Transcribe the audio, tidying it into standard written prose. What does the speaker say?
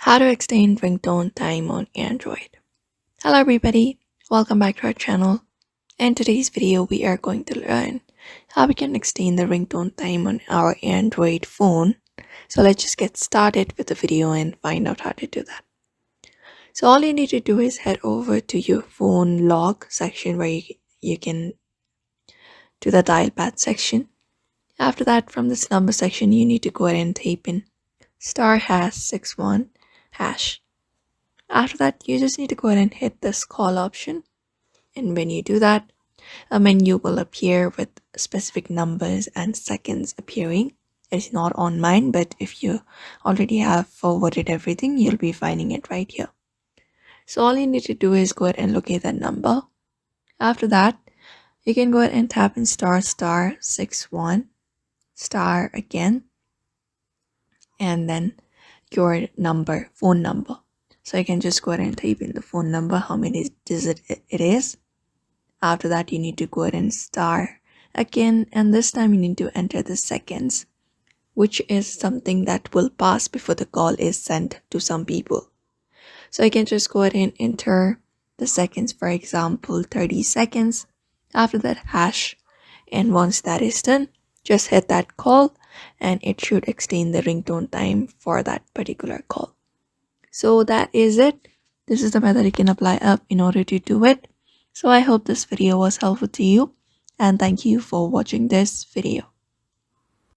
How to extend ringtone time on Android. Hello everybody, welcome back to our channel. In today's video we are going to learn how we can extend the ringtone time on our Android phone. So let's just get started with the video and find out how to do that. So all you need to do is head over to your phone log section where you can do the dial pad section. After that, from this number section you need to go ahead and type in *#61#. After that, you just need to go ahead and hit this call option. And when you do that, a menu will appear with specific numbers and seconds appearing. It's not on mine, but if you already have forwarded everything, you'll be finding it right here. So all you need to do is go ahead and locate that number. After that, you can go ahead and tap in **61* again, and then your phone number. So you can just go ahead and type in the phone number, how many digits it is. After that, you need to go ahead and star again, and this time you need to enter the seconds, which is something that will pass before the call is sent to some people. So you can just go ahead and enter the seconds, for example 30 seconds. After that, hash, and once that is done, just hit that call and it should extend the ringtone time for that particular call. So that is it. This is the method you can apply up in order to do it. So I hope this video was helpful to you, and thank you for watching this video.